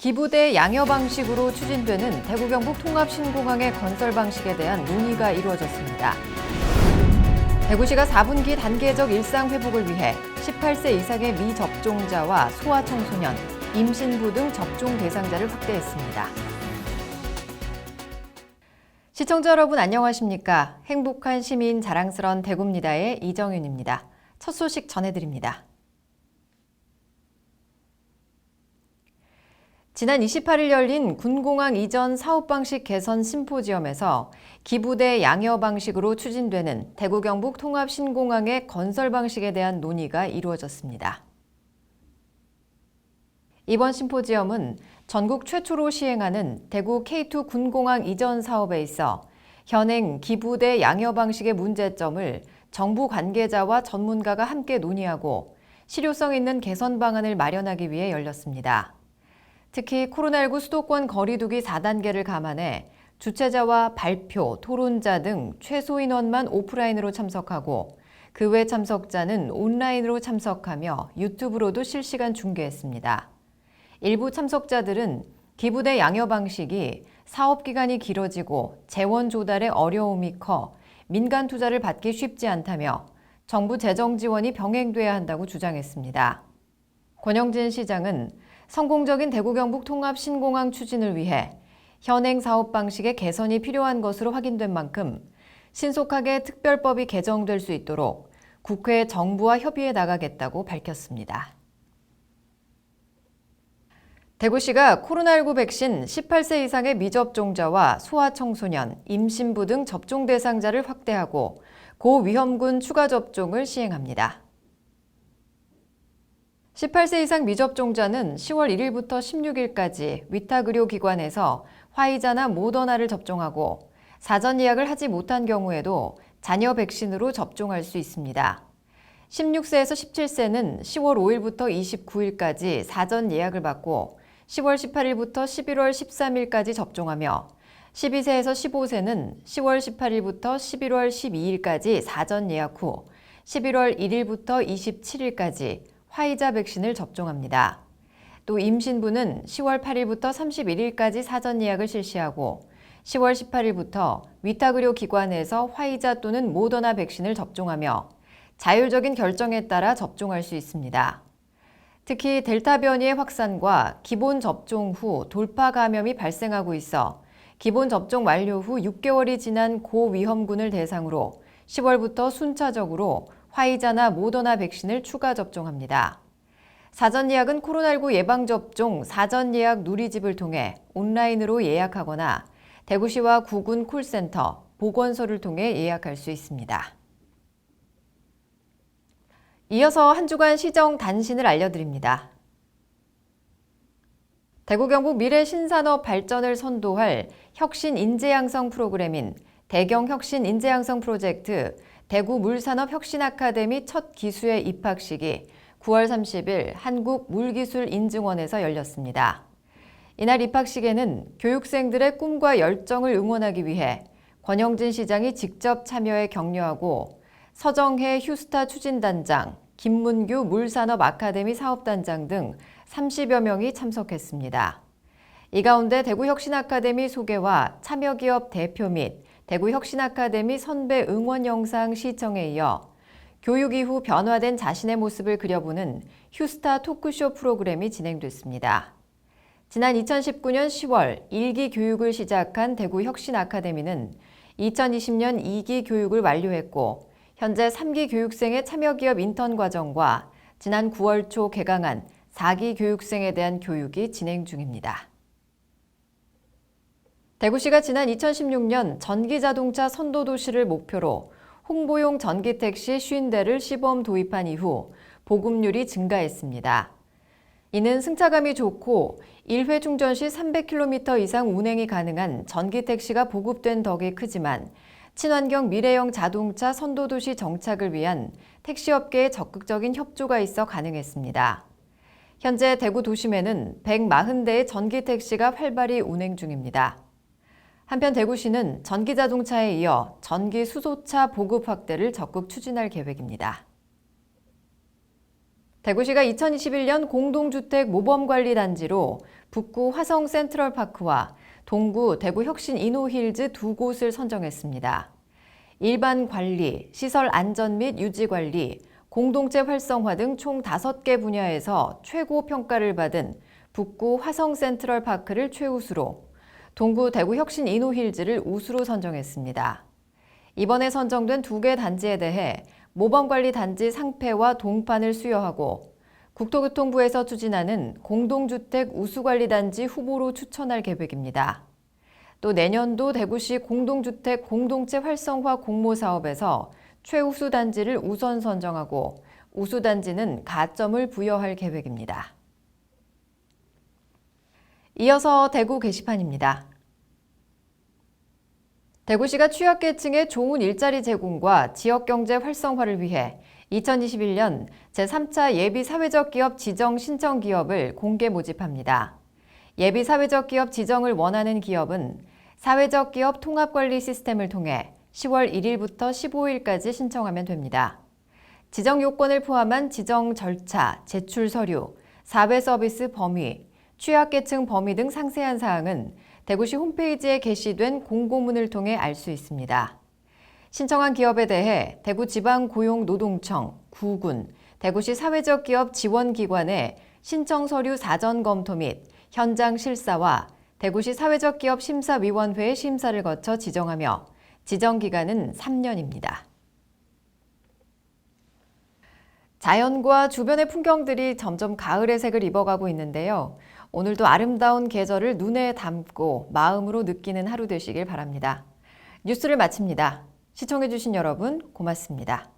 기부대 양여 방식으로 추진되는 대구 경북 통합신공항의 건설 방식에 대한 논의가 이루어졌습니다. 대구시가 4분기 단계적 일상 회복을 위해 18세 이상의 미접종자와 소아청소년, 임신부 등 접종 대상자를 확대했습니다. 시청자 여러분 안녕하십니까? 행복한 시민 자랑스런 대구입니다의 이정윤입니다. 첫 소식 전해드립니다. 지난 28일 열린 군공항 이전 사업 방식 개선 심포지엄에서 기부대 양여 방식으로 추진되는 대구 경북 통합 신공항의 건설 방식에 대한 논의가 이루어졌습니다. 이번 심포지엄은 전국 최초로 시행하는 대구 K2 군공항 이전 사업에 있어 현행 기부대 양여 방식의 문제점을 정부 관계자와 전문가가 함께 논의하고 실효성 있는 개선 방안을 마련하기 위해 열렸습니다. 특히 코로나19 수도권 거리두기 4단계를 감안해 주최자와 발표, 토론자 등 최소 인원만 오프라인으로 참석하고 그 외 참석자는 온라인으로 참석하며 유튜브로도 실시간 중계했습니다. 일부 참석자들은 기부대 양여 방식이 사업 기간이 길어지고 재원 조달에 어려움이 커 민간 투자를 받기 쉽지 않다며 정부 재정 지원이 병행돼야 한다고 주장했습니다. 권영진 시장은 성공적인 대구 경북 통합 신공항 추진을 위해 현행 사업 방식의 개선이 필요한 것으로 확인된 만큼 신속하게 특별법이 개정될 수 있도록 국회에 정부와 협의해 나가겠다고 밝혔습니다. 대구시가 코로나19 백신 18세 이상의 미접종자와 소아청소년, 임신부 등 접종 대상자를 확대하고 고위험군 추가 접종을 시행합니다. 18세 이상 미접종자는 10월 1일부터 16일까지 위탁의료기관에서 화이자나 모더나를 접종하고 사전 예약을 하지 못한 경우에도 자녀 백신으로 접종할 수 있습니다. 16세에서 17세는 10월 5일부터 29일까지 사전 예약을 받고 10월 18일부터 11월 13일까지 접종하며 12세에서 15세는 10월 18일부터 11월 12일까지 사전 예약 후 11월 1일부터 27일까지 화이자 백신을 접종합니다. 또 임신부는 10월 8일부터 31일까지 사전 예약을 실시하고 10월 18일부터 위탁의료기관에서 화이자 또는 모더나 백신을 접종하며 자율적인 결정에 따라 접종할 수 있습니다. 특히 델타 변이의 확산과 기본 접종 후 돌파 감염이 발생하고 있어 기본 접종 완료 후 6개월이 지난 고위험군을 대상으로 10월부터 순차적으로 화이자나 모더나 백신을 추가 접종합니다. 사전 예약은 코로나19 예방접종 사전 예약 누리집을 통해 온라인으로 예약하거나 대구시와 구군 콜센터, 보건소를 통해 예약할 수 있습니다. 이어서 한 주간 시정 단신을 알려드립니다. 대구 경북 미래 신산업 발전을 선도할 혁신 인재 양성 프로그램인 대경 혁신 인재 양성 프로젝트 대구 물산업 혁신 아카데미 첫 기수의 입학식이 9월 30일 한국물기술인증원에서 열렸습니다. 이날 입학식에는 교육생들의 꿈과 열정을 응원하기 위해 권영진 시장이 직접 참여해 격려하고 서정혜 휴스타 추진단장, 김문규 물산업 아카데미 사업단장 등 30여 명이 참석했습니다. 이 가운데 대구 혁신 아카데미 소개와 참여기업 대표 및 대구 혁신 아카데미 선배 응원 영상 시청에 이어 교육 이후 변화된 자신의 모습을 그려보는 휴스타 토크쇼 프로그램이 진행됐습니다. 지난 2019년 10월 1기 교육을 시작한 대구 혁신 아카데미는 2020년 2기 교육을 완료했고 현재 3기 교육생의 참여기업 인턴 과정과 지난 9월 초 개강한 4기 교육생에 대한 교육이 진행 중입니다. 대구시가 지난 2016년 전기자동차 선도도시를 목표로 홍보용 전기택시 50대를 시범 도입한 이후 보급률이 증가했습니다. 이는 승차감이 좋고 1회 충전 시 300km 이상 운행이 가능한 전기택시가 보급된 덕이 크지만 친환경 미래형 자동차 선도도시 정착을 위한 택시업계의 적극적인 협조가 있어 가능했습니다. 현재 대구 도심에는 140대의 전기택시가 활발히 운행 중입니다. 한편 대구시는 전기자동차에 이어 전기수소차 보급 확대를 적극 추진할 계획입니다. 대구시가 2021년 공동주택 모범관리단지로 북구 화성 센트럴파크와 동구 대구 혁신 이노힐즈 두 곳을 선정했습니다. 일반 관리, 시설 안전 및 유지 관리, 공동체 활성화 등 총 5개 분야에서 최고 평가를 받은 북구 화성 센트럴파크를 최우수로, 동구 대구 혁신 이노힐즈를 우수로 선정했습니다. 이번에 선정된 2개 단지에 대해 모범관리 단지 상패와 동판을 수여하고 국토교통부에서 추진하는 공동주택 우수관리단지 후보로 추천할 계획입니다. 또 내년도 대구시 공동주택 공동체 활성화 공모사업에서 최우수 단지를 우선 선정하고 우수단지는 가점을 부여할 계획입니다. 이어서 대구 게시판입니다. 대구시가 취약계층의 좋은 일자리 제공과 지역경제 활성화를 위해 2021년 제3차 예비사회적 기업 지정 신청 기업을 공개 모집합니다. 예비사회적 기업 지정을 원하는 기업은 사회적 기업 통합관리 시스템을 통해 10월 1일부터 15일까지 신청하면 됩니다. 지정 요건을 포함한 지정 절차, 제출 서류, 사회 서비스 범위, 취약계층 범위 등 상세한 사항은 대구시 홈페이지에 게시된 공고문을 통해 알 수 있습니다. 신청한 기업에 대해 대구지방고용노동청, 구군, 대구시 사회적 기업 지원기관의 신청 서류 사전 검토 및 현장 실사와 대구시 사회적 기업 심사위원회의 심사를 거쳐 지정하며 지정 기간은 3년입니다. 자연과 주변의 풍경들이 점점 가을의 색을 입어가고 있는데요. 오늘도 아름다운 계절을 눈에 담고 마음으로 느끼는 하루 되시길 바랍니다. 뉴스를 마칩니다. 시청해주신 여러분 고맙습니다.